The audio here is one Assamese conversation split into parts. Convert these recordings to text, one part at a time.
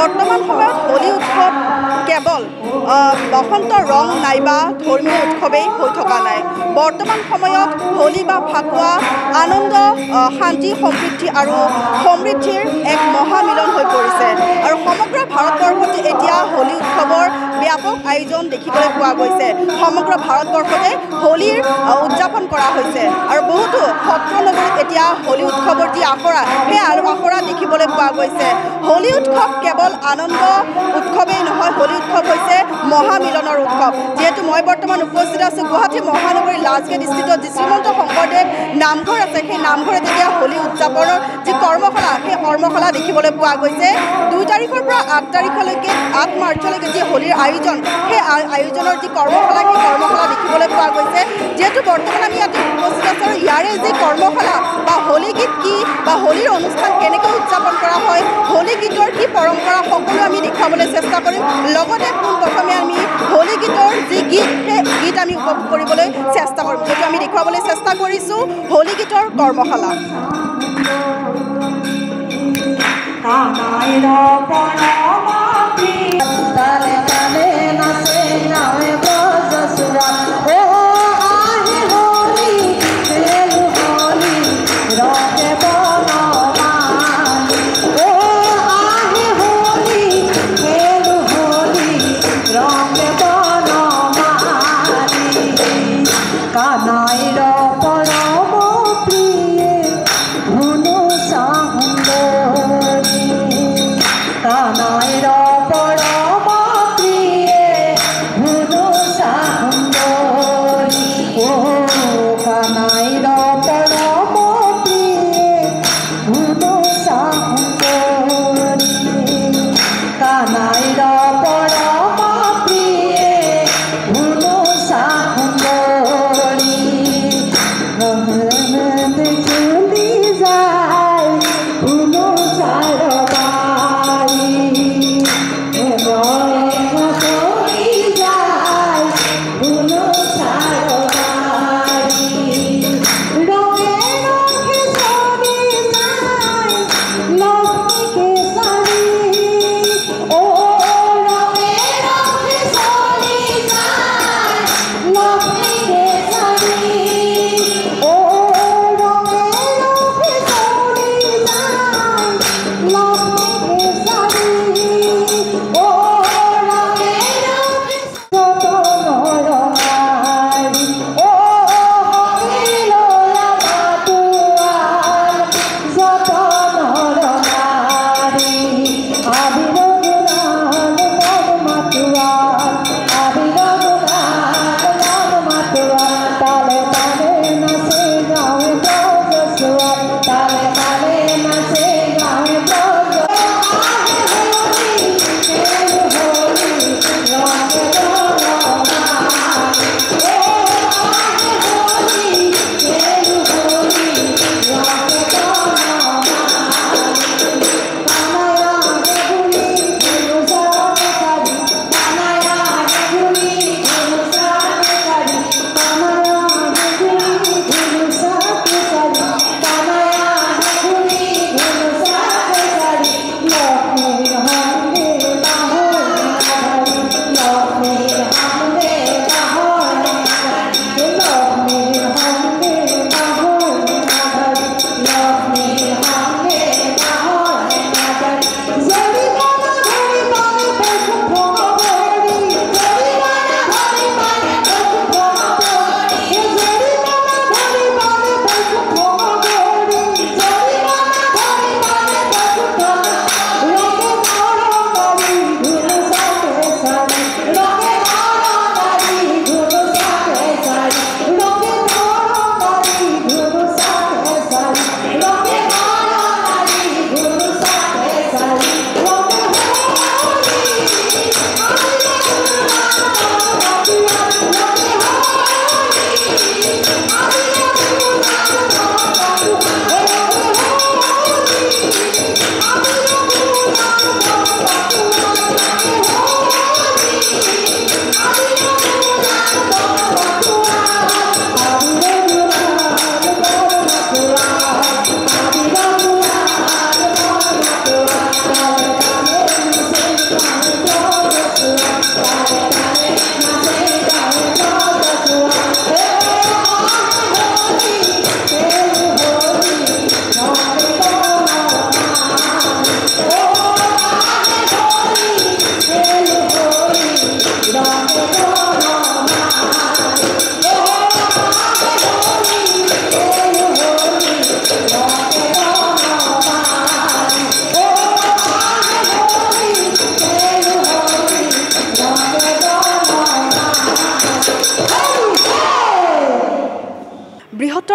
বৰ্তমান সময়ত হোলী উৎসৱ কেৱল বসন্ত ৰং নাইবা ধৰ্মীয় উৎসৱেই হৈ থকা নাই। বৰ্তমান সময়ত হোলী বা ফাকুৱা আনন্দ, শান্তি, সম্প্ৰীতি আৰু সমৃদ্ধিৰ এক মহামিলন হৈ পৰিছে আৰু সমগ্ৰ ভাৰতবৰ্ষতে এতিয়া হোলী উৎসৱৰ ব্যাপক আয়োজন দেখিবলৈ পোৱা গৈছে। সমগ্ৰ ভাৰতবৰ্ষতে হোলীৰ উদযাপন কৰা হৈছে আৰু বহুতো সত্ৰ নগৰীত এতিয়া হোলী উৎসৱৰ যি আখৰা, সেই আখৰা দেখিবলৈ পোৱা গৈছে। হোলী উৎসৱ কেৱল আনন্দ উৎসৱেই নহয়, হোলী উৎসৱ হৈছে মহামিলনৰ উৎসৱ। যিহেতু মই বৰ্তমান উপস্থিত আছোঁ গুৱাহাটী মহানগৰীৰ লাজগেট স্থিত যি শ্ৰীমন্ত শংকৰদেৱ নামঘৰ আছে, সেই নামঘৰত এতিয়া হোলী উদযাপনৰ যি কৰ্মশালা, সেই কৰ্মশালা দেখিবলৈ পোৱা গৈছে। 2 তাৰিখৰ পৰা 8 তাৰিখলৈকে 8 মাৰ্চলৈকে যি হোলীৰ আয়োজন, সেই আয়োজনৰ যি কৰ্মশালা, সেই কৰ্মশালা দেখিবলৈ পোৱা গৈছে। যিহেতু বৰ্তমান আমি ইয়াতে উপস্থিত আছোঁ আৰু ইয়াৰে যি কৰ্মশালা বা হোলী গীত কি বা হোলীৰ অনুষ্ঠান কেনেকৈ উদযাপন কৰা হয়, হোলী গীতৰ কি পৰম্পৰা, সকলো আমি দেখুৱাবলৈ চেষ্টা কৰিম। লগতে পোনপ্ৰথমে আমি হোলী গীতৰ যি গীত, সেই গীত আমি উপভোগ কৰিবলৈ চেষ্টা কৰিম। যিহেতু আমি দেখুৱাবলৈ চেষ্টা কৰিছোঁ হোলী গীতৰ কৰ্মশালা।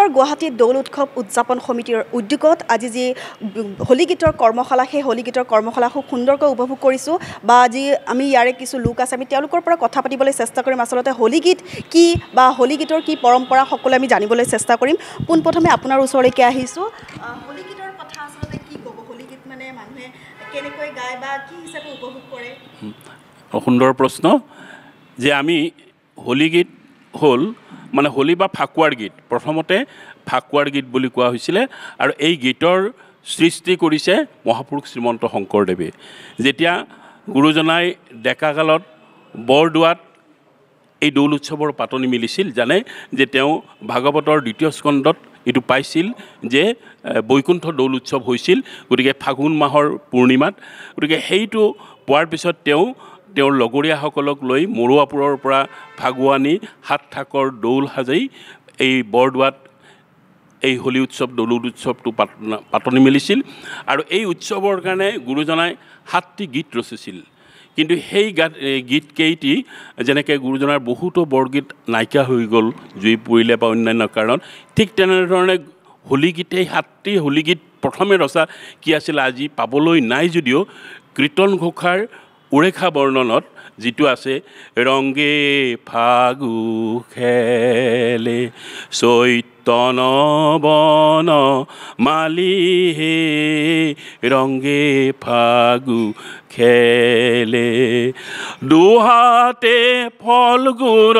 বৃহত্তৰ গুৱাহাটী দৌল উৎসৱ উদযাপন সমিতিৰ উদ্যোগত আজি যি হোলী গীতৰ কৰ্মশালা সেই হোলী গীতৰ কৰ্মশালা খুব সুন্দৰকৈ উপভোগ কৰিছোঁ বা আজি আমি ইয়াৰে কিছু লোক আছে আমি তেওঁলোকৰ পৰা কথা পাতিবলৈ চেষ্টা কৰিম আচলতে হোলী গীত কি বা হোলী গীতৰ কি পৰম্পৰা সকলোৱে আমি জানিবলৈ চেষ্টা কৰিম পোনপ্ৰথমে আপোনাৰ ওচৰলৈকে আহিছোঁ হোলী গীতৰ কথা আচলতে কি ক'ব হোলী গীত মানে মানুহে কেনেকৈ গায় বা কি হিচাপে উপভোগ কৰে সুন্দৰ প্ৰশ্ন যে আমি হোলী গীত হ'ল মানে হোলী বা ফাকুৱাৰ গীত প্ৰথমতে ফাকুৱাৰ গীত বুলি কোৱা হৈছিলে আৰু এই গীতৰ সৃষ্টি কৰিছে মহাপুৰুষ শ্ৰীমন্ত শংকৰদেৱে যেতিয়া গুৰুজনাই ডেকাকালত বৰদোৱাত এই দৌল উৎসৱৰ পাতনি মিলিছিল জানে যে তেওঁ ভাগৱতৰ দ্বিতীয় স্কন্ধত এইটো পাইছিল যে বৈকুণ্ঠ দৌল উৎসৱ হৈছিল গতিকে ফাগুন মাহৰ পূৰ্ণিমাত গতিকে সেইটো পোৱাৰ পিছত তেওঁৰ লগৰীয়াসকলক লৈ মৰুৱাপুৰৰ পৰা ফাগুৱানী সাত ঠাকৰ দৌল সাজাই এই বৰদোৱাত এই হোলী উৎসৱ দৌল উৎসৱটো পাতনি মেলিছিল আৰু এই উৎসৱৰ কাৰণে গুৰুজনাই 7টি গীত ৰচিছিল কিন্তু সেই গীতকেইটি যেনেকৈ গুৰুজনাৰ বহুতো বৰগীত নাইকিয়া হৈ গ'ল জুই পৰিলে বা অন্যান্য কাৰণ ঠিক তেনেধৰণে হোলী গীতেই 7টি হোলী গীত প্ৰথমে ৰচা কি আছিল আজি পাবলৈ নাই যদিও কীৰ্তন ঘোষাৰ উৰেখা বৰ্ণনত যিটো আছে ৰংগে ফাগু খেলে চৈতন বন মালি হে ৰংগে ফাগু খেলে দুহাতে ফল গুৰ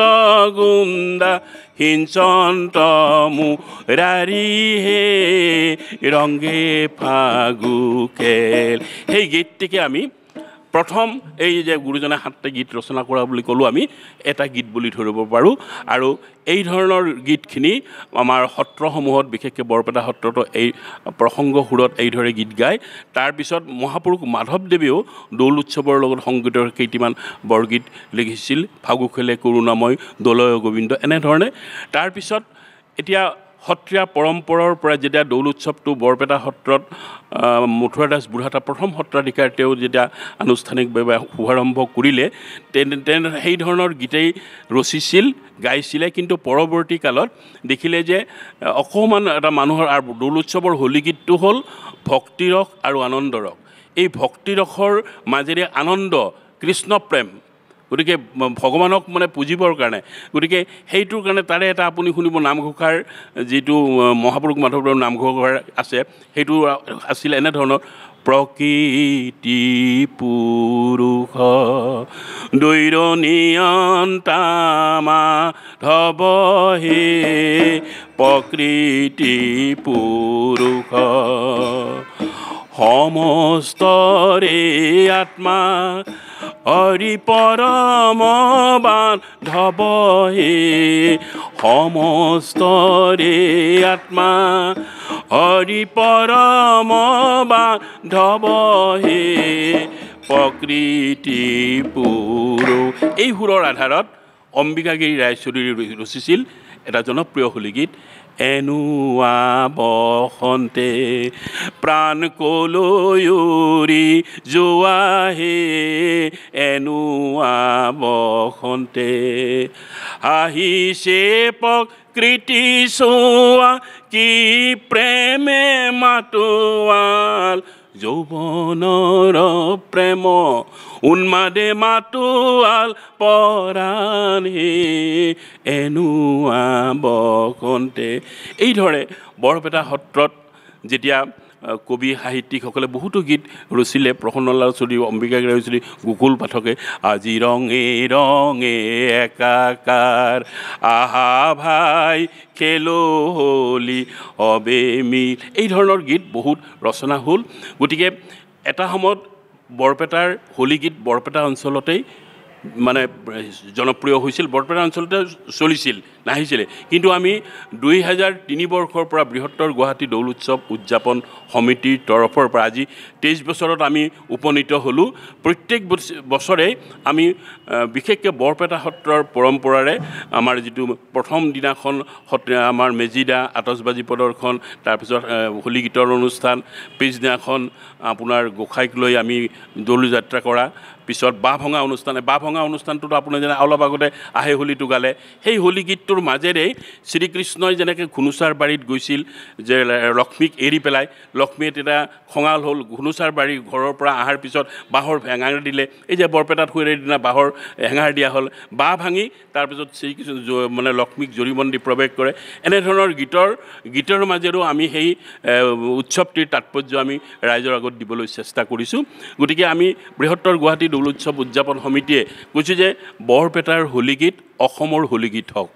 গুন্দা হিঞ্চন্ত মুৰাৰী হে ৰংগে ফাগু খেল সেই গীতটিকে আমি প্ৰথম এই যে গুৰুজনাই 7টা গীত ৰচনা কৰা বুলি ক'লোঁ আমি এটা গীত বুলি ধৰিব পাৰোঁ আৰু এই ধৰণৰ গীতখিনি আমাৰ সত্ৰসমূহত বিশেষকৈ বৰপেটা সত্ৰতো এই প্ৰসংগ সুৰত এইদৰে গীত গায় তাৰপিছত মহাপুৰুষ মাধৱদেৱেও দৌল উৎসৱৰ লগত সংগীতৰ কেইটিমান বৰগীত লিখিছিল ফাগু খেলে কৰোণাময় দলয় গোবিন্দ এনেধৰণে তাৰপিছত এতিয়া সত্ৰীয়া পৰম্পৰাৰ পৰা যেতিয়া দৌল উৎসৱটো বৰপেটা সত্ৰত মথুৰা দাস বুঢ়াতা প্ৰথম সত্ৰাধিকাৰ তেওঁ যেতিয়া আনুষ্ঠানিকভাৱে শুভাৰম্ভ কৰিলে সেই ধৰণৰ গীতেই ৰচিছিল গাইছিলে কিন্তু পৰৱৰ্তী কালত দেখিলে যে অকণমান এটা মানুহৰ আৰু দৌল উৎসৱৰ হোলী গীতটো হ'ল ভক্তিৰস আৰু আনন্দৰস এই ভক্তিৰসৰ মাজেৰে আনন্দ কৃষ্ণ প্ৰেম গতিকে ভগৱানক মানে পুজিবৰ কাৰণে গতিকে সেইটোৰ কাৰণে তাৰে এটা আপুনি শুনিব নামঘোষাৰ যিটো মহাপুৰুষ মাধৱদেৱৰ নামঘোষাৰ আছে সেইটো আছিল এনেধৰণৰ প্ৰকৃতি পুৰুষ দৈৰনিয়ন্তা মাধৱ হে প্ৰকৃতি পুৰুষ সমস্তৰে আত্মা হৰি পৰম বান্ধৱ হে সমস্তৰে আত্মা হৰি পৰম বান্ধৱ হে প্ৰকৃতি পুৰুষ এই সুৰৰ আধাৰত অম্বিকাগিৰি ৰায়চৌধুৰীয়ে ৰচিছিল এটা জনপ্ৰিয় হোলী গীত এনুৱা বসন্তে প্ৰাণ কলৈউৰি যোৱা হে এনুৱা বসন্তে আহিছে প্ৰকৃতি চোৱা কি প্ৰেমে মাতোৱাল যৌৱনৰ প্ৰেম উন্মাদে মাতোৱাল পৰাণ হে এনুৱা বসন্তে এইদৰে বৰপেটা সত্ৰত যেতিয়া কবি সাহিত্যিকসকলে বহুতো গীত ৰচিলে প্ৰসন্নলাল চৌধুৰী অম্বিকাগিৰি ৰায়চৌধুৰী গোকুল পাঠকে আজি ৰঙে ৰঙে একাকাৰ আহা ভাই খেলো হোলী অবে মিল এই ধৰণৰ গীত বহুত ৰচনা হ'ল গতিকে এটা সময়ত বৰপেটাৰ হোলী গীত বৰপেটা অঞ্চলতেই মানে জনপ্ৰিয় হৈছিল বৰপেটা অঞ্চলতে চলিছিল নাহিছিলে কিন্তু আমি 2003 বৰ্ষৰ পৰা বৃহত্তৰ গুৱাহাটী দৌল উৎসৱ উদযাপন সমিতিৰ তৰফৰ পৰা আজি 23 বছৰত আমি উপনীত হ'লোঁ প্ৰত্যেক বছৰে আমি বিশেষকৈ বৰপেটা সত্ৰৰ পৰম্পৰাৰে আমাৰ যিটো প্ৰথম দিনাখন আমাৰ মেজিদা আতচবাজি প্ৰদৰ্শন তাৰপিছত হোলী গীতৰ অনুষ্ঠান পিছদিনাখন আপোনাৰ গোসাঁইক লৈ আমি দৌল যাত্ৰা কৰা পিছত বাঁহ ভঙা অনুষ্ঠানটোতো আপুনি যেনে অলপ আগতে আহে হোলীটো গালে সেই হোলী গীতটোৰ মাজেৰেই শ্ৰীকৃষ্ণই যেনেকৈ ঘুনুচাৰ বাৰীত গৈছিল যে লক্ষ্মীক এৰি পেলাই লক্ষ্মীয়ে তেতিয়া খঙাল হ'ল ঘুনুচাৰ বাৰী ঘৰৰ পৰা অহাৰ পিছত বাঁহৰ হেঙাৰ দিলে এই যে বৰপেটাত হৈৰে দিনা বাঁহৰ হেঙাৰ দিয়া হ'ল বাঁহ ভাঙি তাৰপিছত শ্ৰীকৃষ্ণ মানে লক্ষ্মীক জৰিবন্দী প্ৰৱেশ কৰে এনেধৰণৰ গীতৰ মাজেৰেও আমি সেই উৎসৱটিৰ তাৎপৰ্য আমি ৰাইজৰ আগত দিবলৈ চেষ্টা কৰিছোঁ গতিকে আমি বৃহত্তৰ গুৱাহাটী দৌল উৎসৱ উদযাপন সমিতিয়ে কৈছোঁ যে বৰপেটাৰ হোলী গীত অসমৰ হোলী গীত হওক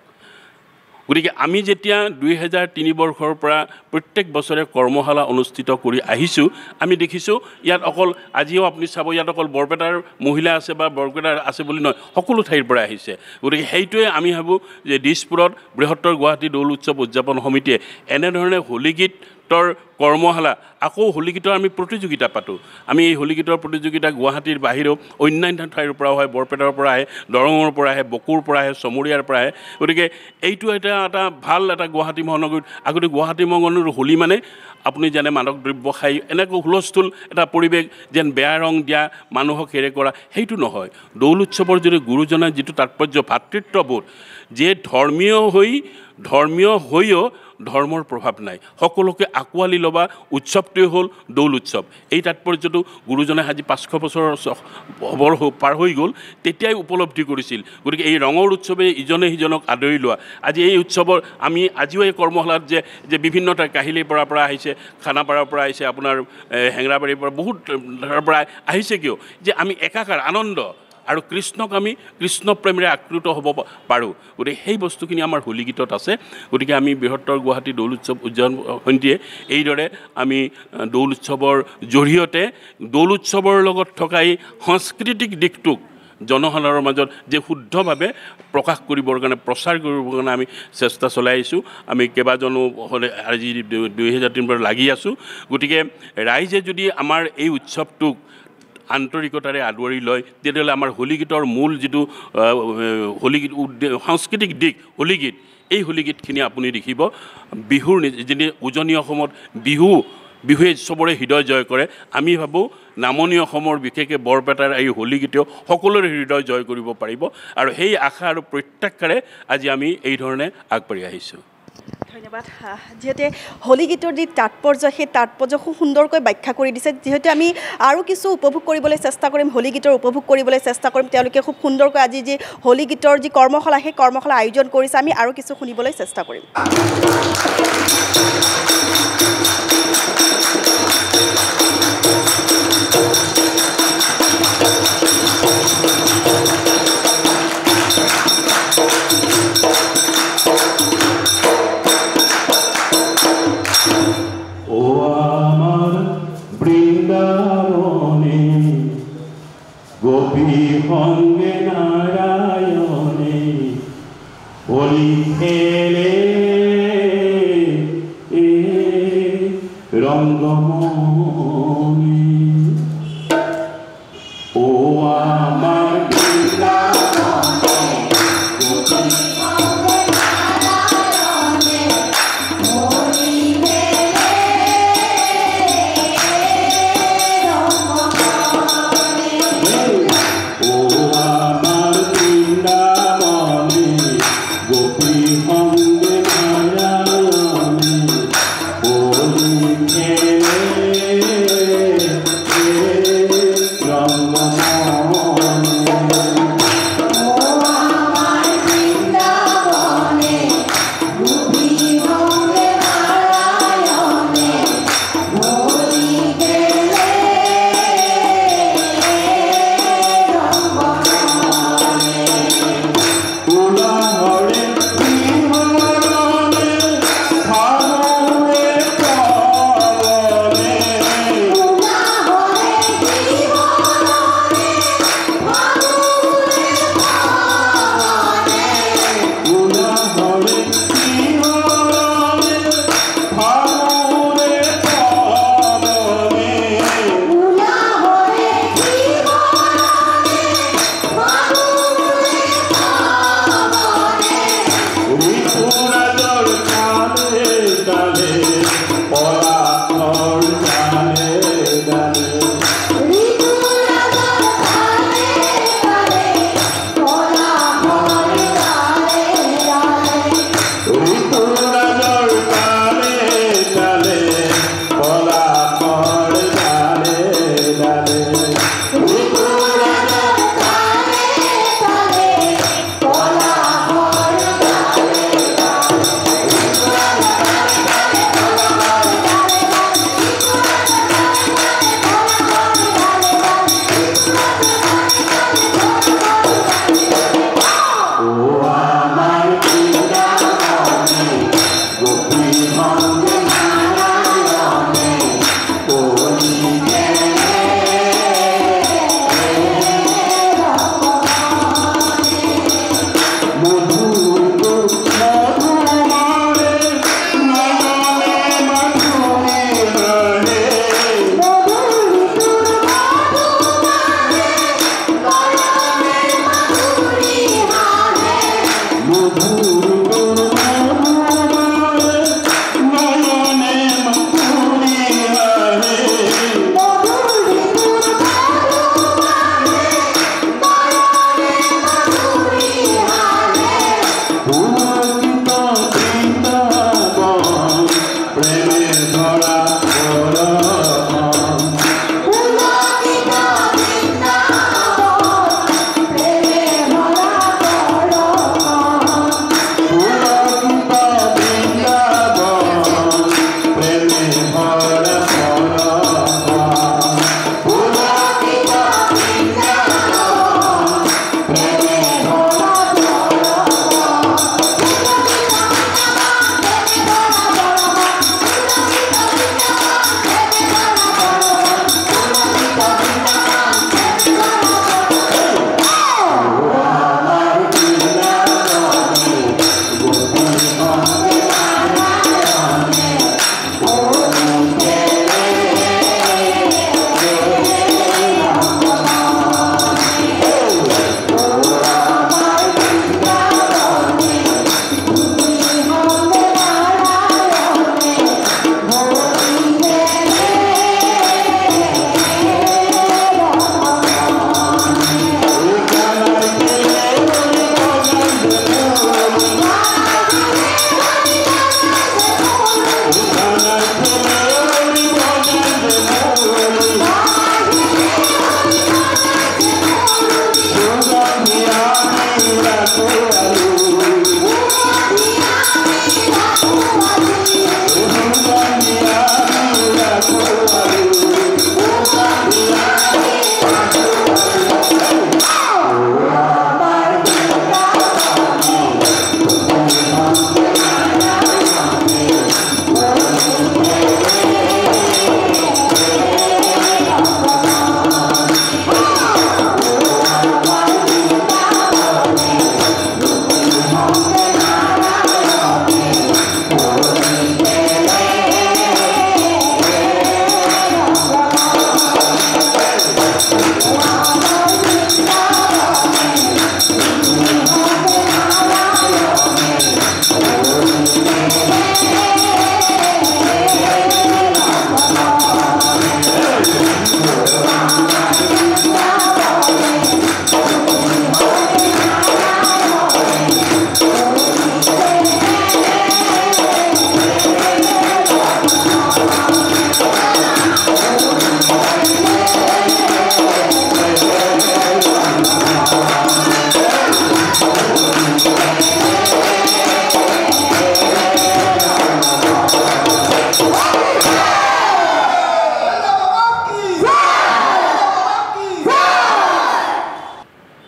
গতিকে আমি যেতিয়া 2003 বৰ্ষৰ পৰা প্ৰত্যেক বছৰে কৰ্মশালা অনুষ্ঠিত কৰি আহিছোঁ আমি দেখিছোঁ ইয়াত অকল আজিও আপুনি চাব ইয়াত অকল বৰপেটাৰ মহিলা আছে বা বৰপেটাৰ আছে বুলি নহয় সকলো ঠাইৰ পৰা আহিছে গতিকে সেইটোৱে আমি ভাবোঁ যে দিছপুৰত বৃহত্তৰ গুৱাহাটী দৌল উৎসৱ উদযাপন সমিতিয়ে এনেধৰণে হোলী গীতৰ কৰ্মশালা আকৌ হোলী গীতৰ আমি প্ৰতিযোগিতা পাতোঁ আমি এই হোলী গীতৰ প্ৰতিযোগিতা গুৱাহাটীৰ বাহিৰেও অন্যান্য ঠাইৰ পৰাও হয় বৰপেটাৰ পৰা আহে দৰঙৰ পৰা আহে বকুৰ পৰা আহে চমৰীয়াৰ পৰা আহে গতিকে এইটো এটা ভাল এটা গুৱাহাটী মহানগৰীত আগতে গুৱাহাটী মহানগৰীৰ হোলী মানে আপুনি জানে মাদক দ্ৰব্য খাই এনেকৈ হুলস্থুল এটা পৰিৱেশ যেন বেয়া ৰং দিয়া মানুহক হেৰে কৰা সেইটো নহয় দৌল উৎসৱৰ যদি গুৰুজনাৰ যিটো তাৎপৰ্য ভাতৃত্ববোধ যে ধৰ্মীয় হৈও ধৰ্মৰ প্ৰভাৱ নাই সকলোকে আঁকোৱালি ল'বা উৎসৱটোৱে হ'ল দৌল উৎসৱ এই তাৎপৰ্যটো গুৰুজনে আজি 500 বছৰ পাৰ হৈ গ'ল তেতিয়াই উপলব্ধি কৰিছিল গতিকে এই ৰঙৰ উৎসৱে ইজনে সিজনক আদৰি লোৱা আজি এই উৎসৱৰ আমি আজিও এই কৰ্মশালাত যে বিভিন্ন ঠাই কাহিলীৰ পৰা আহিছে খানাপাৰাৰ পৰা আহিছে আপোনাৰ হেঙেৰাবাৰীৰ পৰা বহুত পৰা আহিছে কিয় যে আমি একাকাৰ আনন্দ আৰু কৃষ্ণক আমি কৃষ্ণ প্ৰেমেৰে আপ্লুত হ'ব পাৰোঁ গতিকে সেই বস্তুখিনি আমাৰ হোলী গীতত আছে গতিকে আমি বৃহত্তৰ গুৱাহাটী দৌল উৎসৱ উদযাপন সমিতিয়ে এইদৰে আমি দৌল উৎসৱৰ জৰিয়তে দৌল উৎসৱৰ লগত থকা এই সাংস্কৃতিক দিশটোক জনসাধাৰণৰ মাজত যে শুদ্ধভাৱে প্ৰকাশ কৰিবৰ কাৰণে প্ৰচাৰ কৰিবৰ কাৰণে আমি চেষ্টা চলাই আহিছোঁ আমি কেইবাজনো আজি 2003 পৰা লাগি আছোঁ গতিকে ৰাইজে যদি আমাৰ এই উৎসৱটোক আন্তৰিকতাৰে আদৰি লয় তেতিয়াহ'লে আমাৰ হোলী গীতৰ মূল যিটো হোলী গীত সাংস্কৃতিক দিশ হোলী গীত এই হোলী গীতখিনি আপুনি দেখিব বিহুৰ যেনে উজনি অসমত বিহুৱে চবৰে হৃদয় জয় কৰে আমি ভাবোঁ নামনি অসমৰ বিশেষকৈ বৰপেটাৰ এই হোলী গীতেও সকলোৰে হৃদয় জয় কৰিব পাৰিব আৰু সেই আশা আৰু প্ৰত্যাশাৰে আজি আমি এই ধৰণে আগবাঢ়ি আহিছোঁ ধন্যবাদ যিহেতু হোলী গীতৰ যি তাৎপৰ্য সেই তাৎপৰ্য খুব সুন্দৰকৈ ব্যাখ্যা কৰি দিছে যিহেতু আমি আৰু কিছু উপভোগ কৰিবলৈ চেষ্টা কৰিম হোলী গীতৰ উপভোগ কৰিবলৈ চেষ্টা কৰিম তেওঁলোকে খুব সুন্দৰকৈ আজি যি হোলী গীতৰ যি কৰ্মশালা সেই কৰ্মশালা আয়োজন কৰিছে আমি আৰু কিছু শুনিবলৈ চেষ্টা কৰিম গোপী সঙ্গে নাৰায়ণে হোলী খেলে ৰঙ্গমণি ও আমাৰ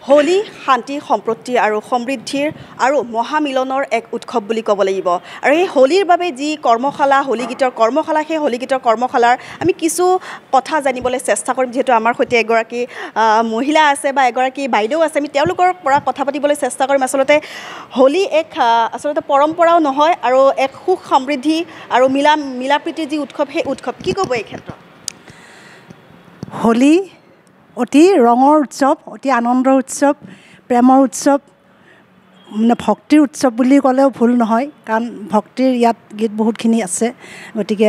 হোলী শান্তি সম্প্ৰীতি আৰু সমৃদ্ধিৰ আৰু মহামিলনৰ এক উৎসৱ বুলি ক'ব লাগিব আৰু এই হোলীৰ বাবে যি কৰ্মশালা হোলী গীতৰ কৰ্মশালা সেই হোলী গীতৰ কৰ্মশালাৰ আমি কিছু কথা জানিবলৈ চেষ্টা কৰিম যিহেতু আমাৰ সৈতে এগৰাকী মহিলা আছে বা এগৰাকী বাইদেউ আছে আমি তেওঁলোকৰ পৰা কথা পাতিবলৈ চেষ্টা কৰিম আচলতে হোলী এক আচলতে পৰম্পৰাও নহয় আৰু এক সুখ সমৃদ্ধি আৰু মিলাপ্ৰীতিৰ যি উৎসৱ সেই উৎসৱ কি ক'ব এই ক্ষেত্ৰত হোলী অতি ৰঙৰ উৎসৱ অতি আনন্দৰ উৎসৱ প্ৰেমৰ উৎসৱ মানে ভক্তিৰ উৎসৱ বুলি ক'লেও ভুল নহয় কাৰণ ভক্তিৰ ইয়াত গীত বহুতখিনি আছে গতিকে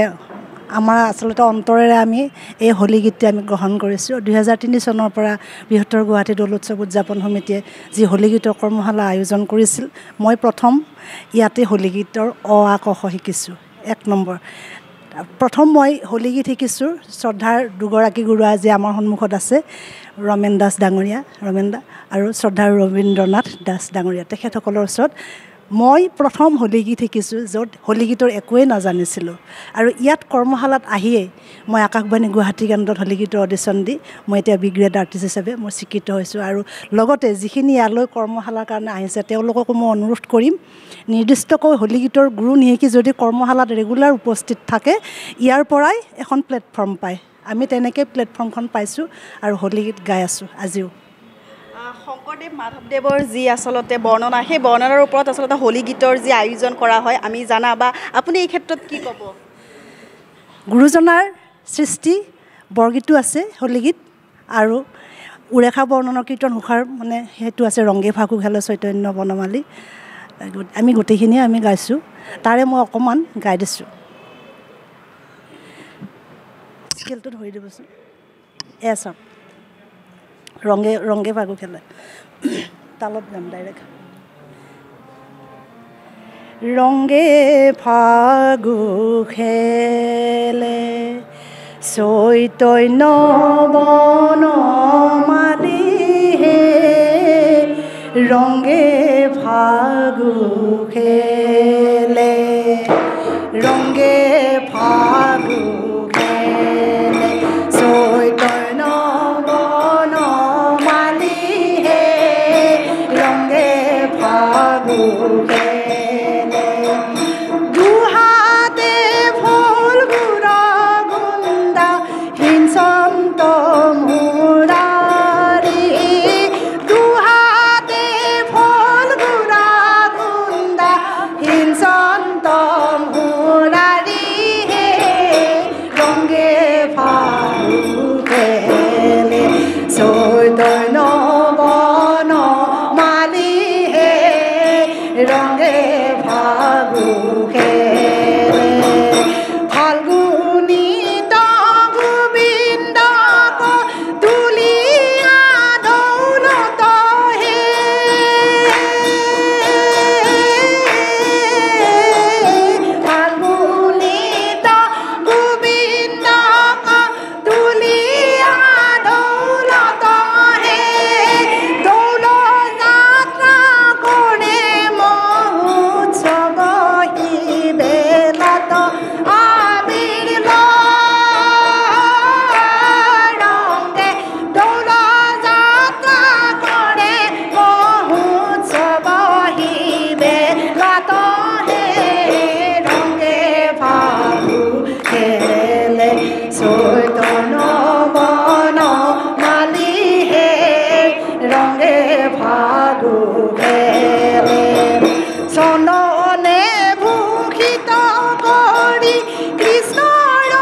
আমাৰ আচলতে অন্তৰেৰে আমি এই হোলী গীতটি আমি গ্ৰহণ কৰিছোঁ 2003 চনৰ পৰা বৃহত্তৰ গুৱাহাটী দৌল উৎসৱ উদযাপন সমিতিয়ে যি হোলী গীতৰ কৰ্মশালা আয়োজন কৰিছিল মই প্ৰথম ইয়াতে হোলী গীতৰ অ আ ক খ শিকিছোঁ 1 নম্বৰ প্ৰথম মই হোলী গীত শিকিছোঁ শ্ৰদ্ধাৰ দুগৰাকী গুৰু আজি আমাৰ সন্মুখত আছে ৰমেন দাস ডাঙৰীয়া ৰমেন দা আৰু শ্ৰদ্ধাৰ ৰবীন্দ্ৰনাথ দাস ডাঙৰীয়া তেখেতসকলৰ ওচৰত মই প্ৰথম হোলী গীত শিকিছোঁ য'ত হোলী গীতৰ একোৱেই নাজানিছিলোঁ আৰু ইয়াত কৰ্মশালাত আহিয়ে মই আকাশবাণী গুৱাহাটী কেন্দ্ৰত হোলী গীতৰ অডিশ্যন দি মই এতিয়া বি গ্ৰেড আৰ্টিষ্ট হিচাপে মই স্বীকৃত হৈছোঁ আৰু লগতে যিখিনি ইয়ালৈ কৰ্মশালাৰ কাৰণে আহিছে তেওঁলোককো মই অনুৰোধ কৰিম নিৰ্দিষ্টকৈ হোলী গীতৰ গুৰু নিশিকি যদি কৰ্মশালাত ৰেগুলাৰ উপস্থিত থাকে ইয়াৰ পৰাই এখন প্লেটফৰ্ম পায় আমি তেনেকৈ প্লেটফৰ্মখন পাইছোঁ আৰু হোলী গীত গাই আছোঁ আজিও শংকৰদেৱ মাধৱদেৱৰ যি আচলতে বৰ্ণনা সেই বৰ্ণনাৰ ওপৰত আচলতে হোলী গীতৰ যি আয়োজন কৰা হয় আমি জানা বা আপুনি এই ক্ষেত্ৰত কি ক'ব গুৰুজনাৰ সৃষ্টি বৰগীতো আছে হোলী গীত আৰু উৰেখা বৰ্ণনৰ কীৰ্তন ঘোষাৰ মানে সেইটো আছে ৰংগে ফাকু খেল চৈতন্য বনমালী আমি গোটেইখিনিয়ে আমি গাইছোঁ তাৰে মই অকণমান গাই দিছোঁ স্কেলটো ধৰি দিবচোন চাওক ৰংগে ফাগু খেলে তালত যাম ডাইৰেক্ট ৰংগে ফাগু খেলে চৈতন্য বনমালী হে ৰংগে ফাগু খেলে ৰংগে ফাগু খেলে চৈতন্য বনমালী হে ৰংগে ফাগু খেলে দুহাতে ফুল গুৰা গুন্দা হিংসন্ত মুৰাৰী দুহাতে ফুল গুৰা গুন্দা হিংসন্ত মুৰাৰী হে ৰংগে ফাগু খেলে চৈতন্য বনমালী হে ৰংগে ফাগু খেলে ফাল্গুনী গোবিন্দ তুলিয়া দৌলত হে ফাল্গুনী গোবিন্দ তুলিয়া দৌলত হে দৌল যাত্ৰা কৰে মহোৎসৱ বেলাত আবিৰ ৰংগে দৌল যাত্ৰা কৰে মহোৎসৱ বেলাত হে ৰংগে ফাগু খেলে চৈতন্য বনমালী হে ৰংগে ফাগু খেলে চন্দনে ভূষিত কৰি কৃষ্ণৰ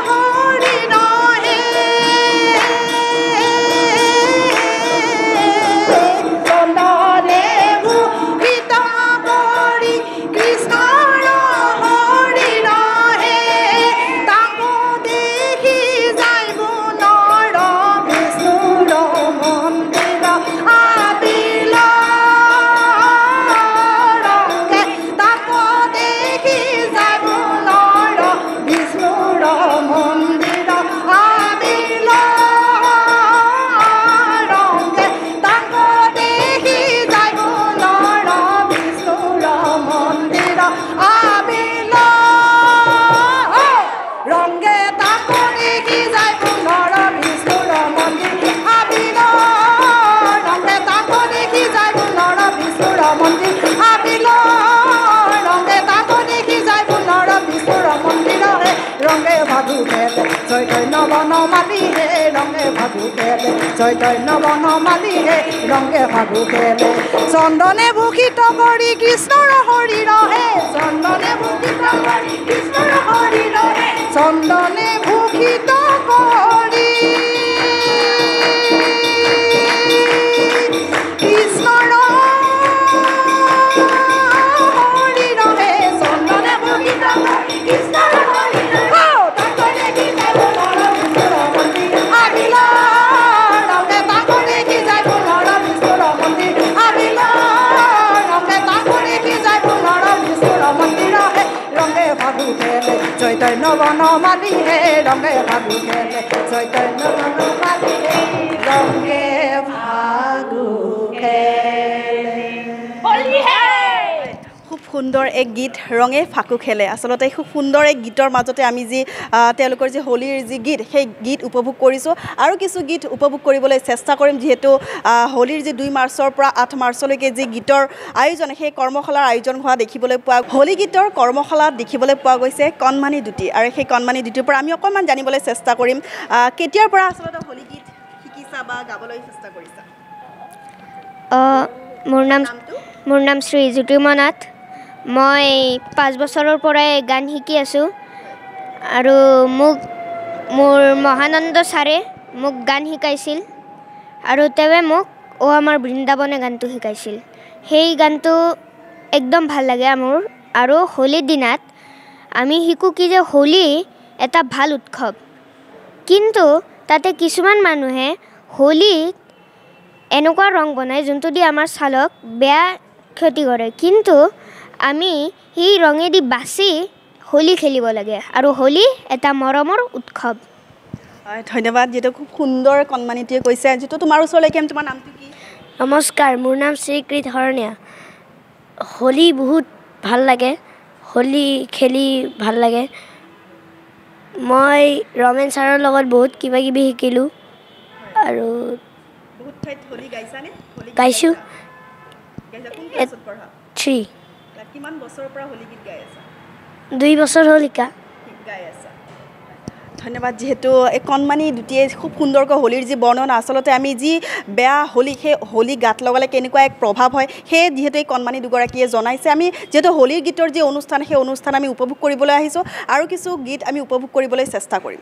হৰি নহে চন্দনে ভূষিত কৰি কৃষ্ণৰ হৰি নহে তাকো দেখি যায় গুণৰ বিষ্ণুৰ মন্দিৰ আবিল চৈতন্য বনমালী হে ৰঙে ফাগু খেলে চন্দনে ভূষিত কৰি কৃষ্ণৰ শৰীৰ হে চন্দনে ভূষিত কৰি কৃষ্ণৰ শৰীৰ হে চন্দনে ভূষিত কৰি কৃষ্ণৰ শৰীৰ হে চন্দনে ভূষিত কৰি কৃষ্ণৰ শৰীৰ চৈতন্য বনমালী হে ৰঙে ফাগু খেলে চৈতন্য বনমালী হে ৰঙে ফাগু খেলে খুব সুন্দৰ এক গীত ৰঙে ফাকু খেলে আচলতে খুব সুন্দৰ এক গীতৰ মাজতে আমি যি তেওঁলোকৰ যি হোলীৰ যি গীত সেই গীত উপভোগ কৰিছোঁ আৰু কিছু গীত উপভোগ কৰিবলৈ চেষ্টা কৰিম যিহেতু হোলীৰ যি 2 মাৰ্চৰ পৰা 8 মাৰ্চলৈকে যি গীতৰ আয়োজন সেই কৰ্মশালাৰ আয়োজন হোৱা দেখিবলৈ পোৱা হোলী গীতৰ কৰ্মশালাত দেখিবলৈ পোৱা গৈছে কণমানি দুটি আৰু সেই কণমানি দুটিৰ পৰা আমি অকণমান জানিবলৈ চেষ্টা কৰিম কেতিয়াৰ পৰা আচলতে হোলী গীত শিকিছা বা গাবলৈ চেষ্টা কৰিছা মোৰ নাম শ্ৰী জ্যোতিৰ্ময় নাথ মই 5 বছৰৰ পৰাই গান শিকি আছোঁ আৰু মোৰ মহানন্দ ছাৰে মোক গান শিকাইছিল আৰু তেওঁ মোক আমাৰ বৃন্দাবনে গানটো শিকাইছিল সেই গানটো একদম ভাল লাগে মোৰ আৰু হোলীৰ দিনাত আমি শিকোঁ কি যে হোলী এটা ভাল উৎসৱ কিন্তু তাতে কিছুমান মানুহে হোলীত এনেকুৱা ৰং বনায় যোনটো দি আমাৰ ছালক বেয়া ক্ষতি কৰে কিন্তু আমি সেই ৰঙেদি বাছি হোলী খেলিব লাগে আৰু হোলী এটা মৰমৰ উৎসৱ ধন্যবাদ যেটো খুব সুন্দৰ কণমানিটিয়ে কৈছে যেটো তোমাৰ ওচৰলৈকে তোমাৰ নামটো কি নমস্কাৰ মোৰ নাম শ্ৰীকৃত হৰণীয়া হোলী বহুত ভাল লাগে হোলী খেলি ভাল লাগে মই ৰমেন ছাৰৰ লগত বহুত কিবা কিবি শিকিলোঁ আৰু বহুত ঠাইত হোলী গাইছানে গাইছোঁ কোন ক্লাছত পঢ়া 3 কিমান বছৰৰ পৰা হোলী গীত গাই আছা 2 বছৰ হ'ল গাই আছা ধন্যবাদ যেহেতু এই কণমানি দুটিয়ে খুব সুন্দৰকৈ হোলীৰ যি বৰ্ণনা আচলতে আমি যি বেয়া হোলী সেই হোলী গাত লগালে কেনেকুৱা এক প্ৰভাৱ হয় সেই যিহেতু এই কণমানি দুগৰাকীয়ে জনাইছে আমি যেহেতু হোলীৰ গীতৰ যি অনুষ্ঠান সেই অনুষ্ঠান আমি উপভোগ কৰিবলৈ আহিছোঁ আৰু কিছু গীত আমি উপভোগ কৰিবলৈ চেষ্টা কৰিম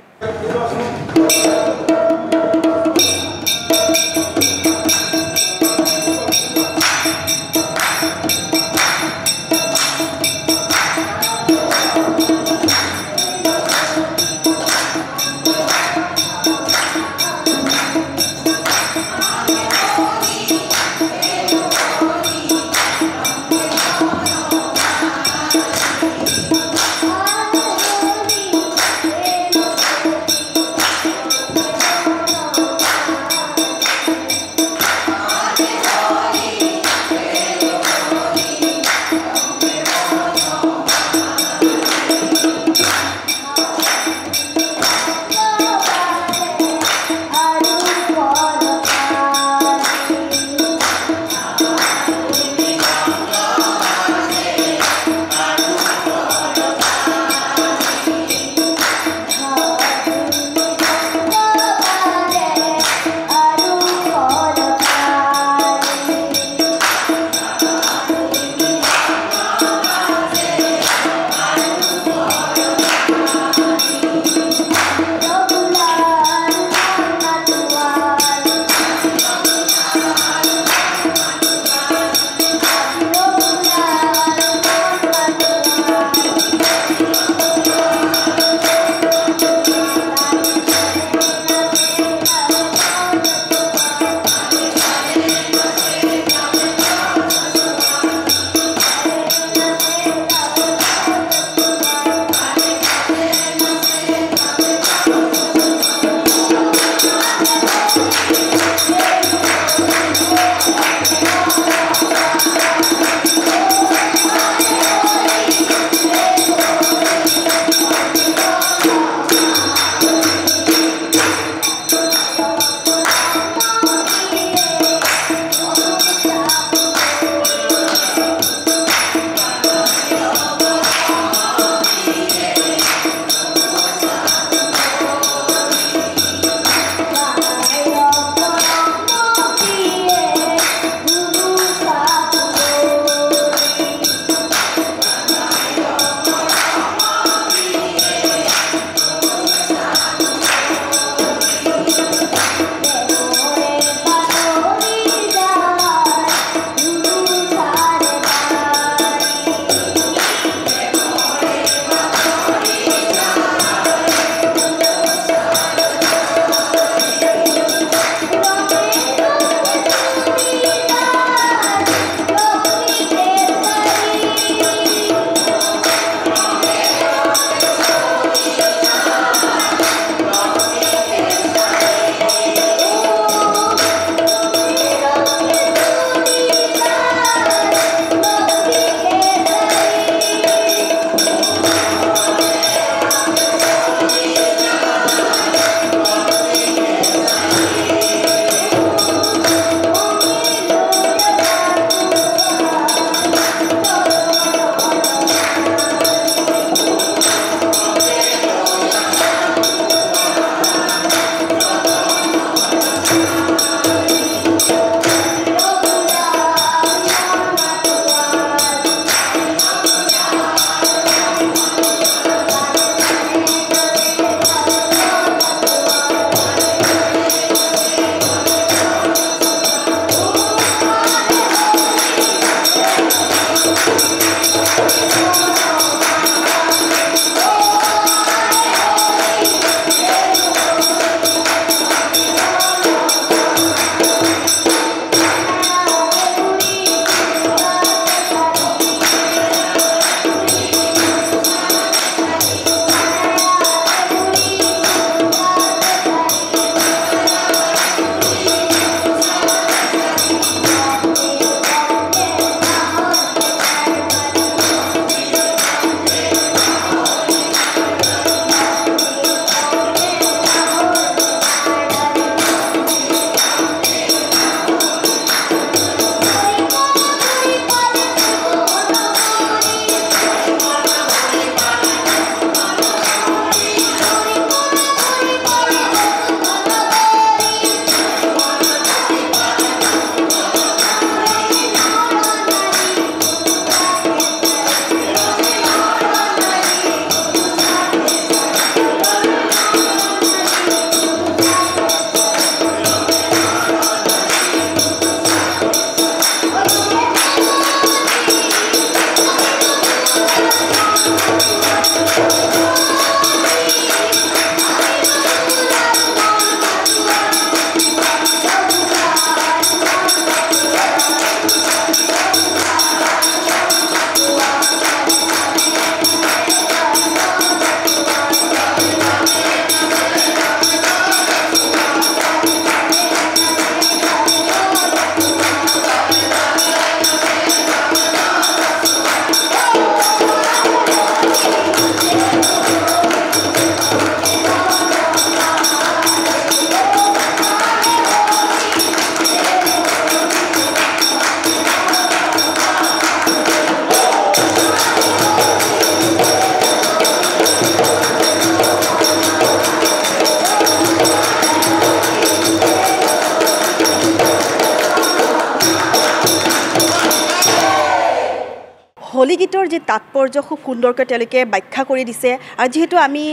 হোলী গীতৰ যি তাৎপৰ্য খুব সুন্দৰকৈ তেওঁলোকে ব্যাখ্যা কৰি দিছে আৰু যিহেতু আমি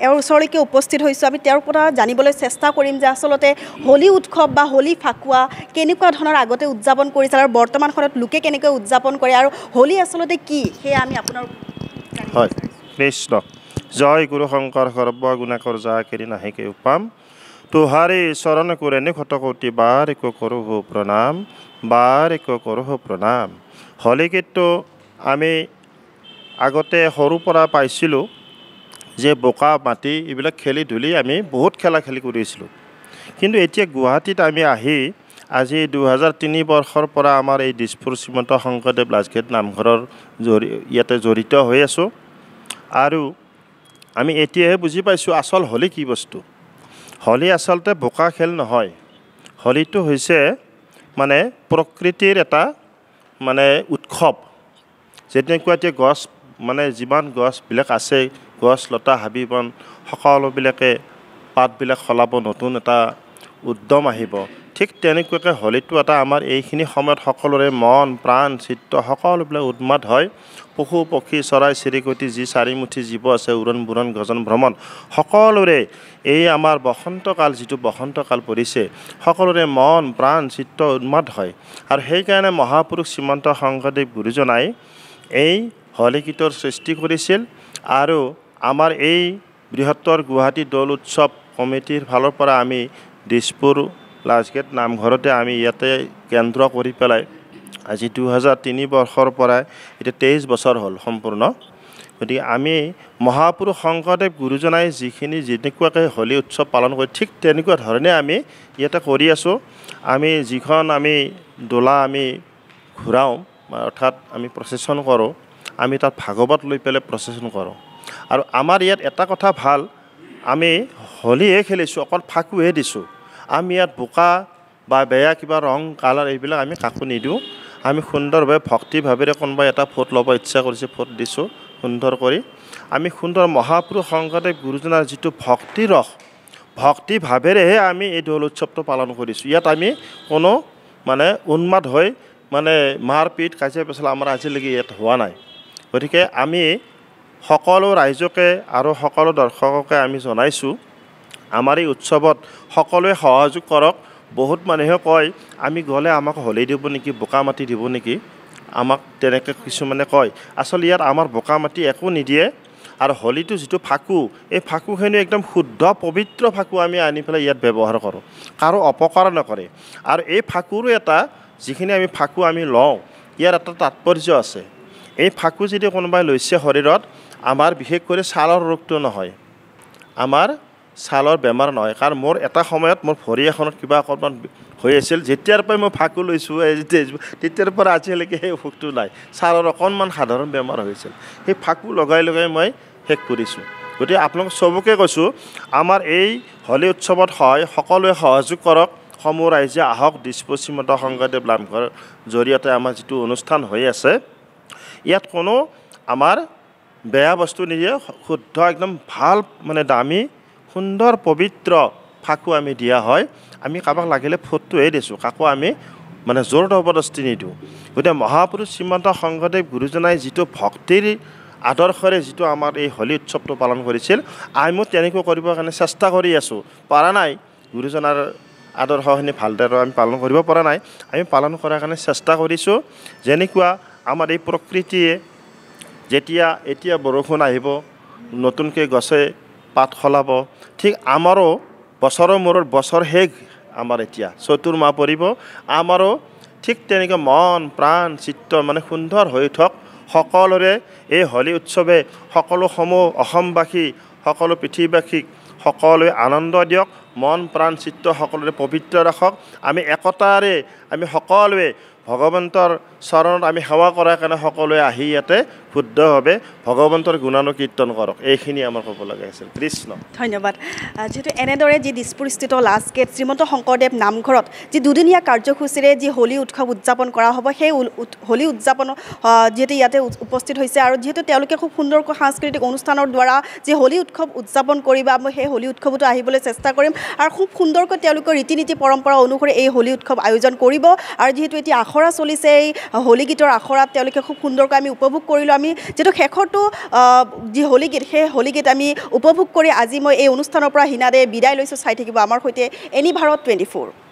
এওঁৰ ওচৰলৈকে উপস্থিত হৈছোঁ আমি তেওঁৰ পৰা জানিবলৈ চেষ্টা কৰিম যে আচলতে হোলী উৎসৱ বা হোলী ফাকুৱা কেনেকুৱা ধৰণৰ আগতে উদযাপন কৰিছিল আৰু বৰ্তমান সময়ত লোকে কেনেকৈ উদযাপন কৰে আৰু হোলী আচলতে কি সেয়া আমি আপোনাৰ হয় কৃষ্ণ জয় গুৰু শংকৰ সৰ্বগুণাকৰ যা কেৰি নাহিকে উপাম তোহাৰে চৰণ কৰে নিকটকোটি বাৰ এক কৰোঁ প্ৰণাম বাৰ এক কৰোঁ প্ৰণাম হোলী গীতটো আমি আগতে সৰুৰ পৰা পাইছিলোঁ যে বোকা মাটি এইবিলাক খেলি ধূলি আমি বহুত খেলা খেলি কৰিছিলোঁ কিন্তু এতিয়া গুৱাহাটীত আমি আহি আজি 2003 বৰ্ষৰ পৰা আমাৰ এই দিছপুৰ শ্ৰীমন্ত শংকৰদেৱ লাজগেট নামঘৰৰ ইয়াতে জড়িত হৈ আছোঁ আৰু আমি এতিয়াহে বুজি পাইছোঁ আচল হোলী কি বস্তু হোলী আচলতে বোকা খেল নহয় হোলীটো হৈছে মানে প্ৰকৃতিৰ এটা মানে উৎসৱ যেনেকুৱা এতিয়া গছ মানে যিমান গছবিলাক আছে গছ লতা হাবি বন সকলোবিলাকে পাতবিলাক সলাব নতুন এটা উদ্যম আহিব ঠিক তেনেকুৱাকৈ হোলীটো এটা আমাৰ এইখিনি সময়ত সকলোৰে মন প্ৰাণ চিত্ত সকলোবিলাক উন্মাদ হয় পশু পক্ষী চৰাই চিৰিকটি যি চাৰিমুঠি জীৱ আছে উৰণ বুৰণ গজন ভ্ৰমণ সকলোৰে এই আমাৰ বসন্তকাল যিটো বসন্তকাল পৰিছে সকলোৰে মন প্ৰাণ চিত্ত উন্মাদ হয় আৰু সেইকাৰণে মহাপুৰুষ শ্ৰীমন্ত শংকৰদেৱ গুৰুজনাই এই হোলী গীতৰ সৃষ্টি কৰিছিল আৰু আমাৰ এই বৃহত্তৰ গুৱাহাটী দৌল উৎসৱ কমিটিৰ ফালৰ পৰা আমি দিছপুৰ লাজগেট নামঘৰতে আমি ইয়াতে কেন্দ্ৰ কৰি পেলাই আজি 2003 বৰ্ষৰ পৰা এতিয়া 23 বছৰ হ'ল সম্পূৰ্ণ গতিকে আমি মহাপুৰুষ শংকৰদেৱ গুৰুজনাই যিখিনি যেনেকুৱাকৈ হোলী উৎসৱ পালন কৰি ঠিক তেনেকুৱা ধৰণে আমি ইয়াতে কৰি আছোঁ আমি যিখন আমি দোলা আমি ঘূৰাওঁ অৰ্থাৎ আমি প্ৰচেছন কৰোঁ আমি তাত ভাগৱত লৈ পেলাই প্ৰচেছন কৰোঁ আৰু আমাৰ ইয়াত এটা কথা ভাল আমি হোলীহে খেলিছোঁ অকল ফাকুহে দিছোঁ আমি ইয়াত বোকা বা বেয়া কিবা ৰং কালাৰ এইবিলাক আমি কাকো নিদিওঁ আমি সুন্দৰভাৱে ভক্তিভাৱেৰে কোনোবাই এটা ফোট ল'ব ইচ্ছা কৰিছে ফোট দিছোঁ সুন্দৰ কৰি আমি সুন্দৰ মহাপুৰুষ শংকৰদেৱ গুৰুজনাৰ যিটো ভক্তিৰস ভক্তিভাৱেৰেহে আমি এই দৌল উৎসৱটো পালন কৰিছোঁ ইয়াত আমি কোনো মানে উন্মাদ হৈ মানে মাৰ পিট কাজিয়া পেচাল আমাৰ আজিলৈকে ইয়াত হোৱা নাই গতিকে আমি সকলো ৰাইজকে আৰু সকলো দৰ্শককে আমি জনাইছোঁ আমাৰ এই উৎসৱত সকলোৱে সহযোগ কৰক বহুত মানুহে কয় আমি গ'লে আমাক হোলী দিব নেকি বোকা মাটি দিব নেকি আমাক তেনেকৈ কিছুমানে কয় আচলতে ইয়াত আমাৰ বোকা মাটি একো নিদিয়ে আৰু হোলীটো যিটো ফাকু এই ফাকুখিনি একদম শুদ্ধ পবিত্ৰ ফাকু আমি আনি পেলাই ইয়াত ব্যৱহাৰ কৰোঁ কাৰো অপকাৰ নকৰে আৰু এই ফাকুৰো এটা যিখিনি আমি ফাকু আমি লওঁ ইয়াৰ এটা তাৎপৰ্য আছে এই ফাকু যদি কোনোবাই লৈছে শৰীৰত আমাৰ বিশেষ কৰি ছালৰ ৰোগটো নহয় আমাৰ ছালৰ বেমাৰ নহয় কাৰণ মোৰ এটা সময়ত মোৰ ভৰি এখনত কিবা অকণমান হৈ আছিল যেতিয়াৰ পৰাই মই ফাকু লৈছোঁ তেতিয়াৰ পৰা আজিলৈকে সেই অসুখটো নাই ছালৰ অকণমান সাধাৰণ বেমাৰ হৈছিল সেই ফাকু লগাই লগাই মই শেষ কৰিছোঁ গতিকে আপোনালোক চবকে কৈছোঁ আমাৰ এই হোলী উৎসৱত সকলোৱে সহযোগ কৰক সমূহ ৰাইজে আহক দিছপুৰ শ্ৰীমন্ত শংকৰদেৱ নামঘৰৰ জৰিয়তে আমাৰ যিটো অনুষ্ঠান হৈ আছে ইয়াত কোনো আমাৰ বেয়া বস্তু নিদিয়ে শুদ্ধ একদম ভাল মানে দামী সুন্দৰ পবিত্ৰ ফাকু আমি দিয়া হয় আমি কাৰোবাক লাগিলে ফোটটোহে দিছোঁ কাকো আমি মানে জোৰ জবৰদস্তি নিদিওঁ গতিকে মহাপুৰুষ শ্ৰীমন্ত শংকৰদেৱ গুৰুজনাই যিটো ভক্তিৰ আদৰ্শৰে যিটো আমাৰ এই হোলী উৎসৱটো পালন কৰিছিল আমিও তেনেকৈ কৰিবৰ কাৰণে চেষ্টা কৰি আছোঁ পৰা নাই গুৰুজনাৰ আদৰ্শখিনি ভালদৰে আমি পালন কৰিব পৰা নাই আমি পালন কৰাৰ কাৰণে চেষ্টা কৰিছোঁ যেনেকুৱা আমাৰ এই প্ৰকৃতিয়ে যেতিয়া এতিয়া বৰষুণ আহিব নতুনকৈ গছে পাত সলাব ঠিক আমাৰো বছৰৰ মূৰত বছৰ শেষ আমাৰ এতিয়া চতুৰ্মাহ পৰিব আমাৰো ঠিক তেনেকৈ মন প্ৰাণ চিত্ত মানে সুন্দৰ হৈ উঠক সকলোৰে এই হোলী উৎসৱে সকলোসমূহ অসমবাসী সকলো পৃথিৱীবাসীক সকলোৱে আনন্দ দিয়ক মন প্ৰাণ চিত্ত সকলোৰে পবিত্ৰ ৰাখক আমি একতাৰে আমি সকলোৱে ভগৱন্তৰ চৰণত আমি সেৱা কৰাৰ কাৰণে সকলোৱে আহি ইয়াতে শুদ্ধভাৱে ভগৱন্তৰ গুণানুকীৰ্তন কৰক এইখিনি আমাৰ ক'ব লগা আছিল কৃষ্ণ ধন্যবাদ যিহেতু এনেদৰে যি দিছপুৰস্থিত লাজগেট শ্ৰীমন্ত শংকৰদেৱ নামঘৰত যি দুদিনীয়া কাৰ্যসূচীৰে যি হোলী উৎসৱ উদযাপন কৰা হ'ব সেই হোলী উদযাপন যিহেতু ইয়াতে উপস্থিত হৈছে আৰু যিহেতু তেওঁলোকে খুব সুন্দৰকৈ সাংস্কৃতিক অনুষ্ঠানৰ দ্বাৰা যি হোলী উৎসৱ উদযাপন কৰিবা মই সেই হোলী উৎসৱতো আহিবলৈ চেষ্টা কৰিম আৰু খুব সুন্দৰকৈ তেওঁলোকৰ ৰীতি নীতি পৰম্পৰা অনুসৰি এই হোলী উৎসৱ আয়োজন কৰিব আৰু যিহেতু এতিয়া আখৰা চলিছে এই হোলী গীতৰ আখৰাত তেওঁলোকে খুব সুন্দৰকৈ আমি উপভোগ কৰিলোঁ আমি যিটো শেষৰটো যি হোলী গীত সেই হোলী গীত আমি উপভোগ কৰি আজি মই এই অনুষ্ঠানৰ পৰা হিনাদে বিদায় লৈছোঁ চাই থাকিব আমাৰ সৈতে এনি ভাৰত 24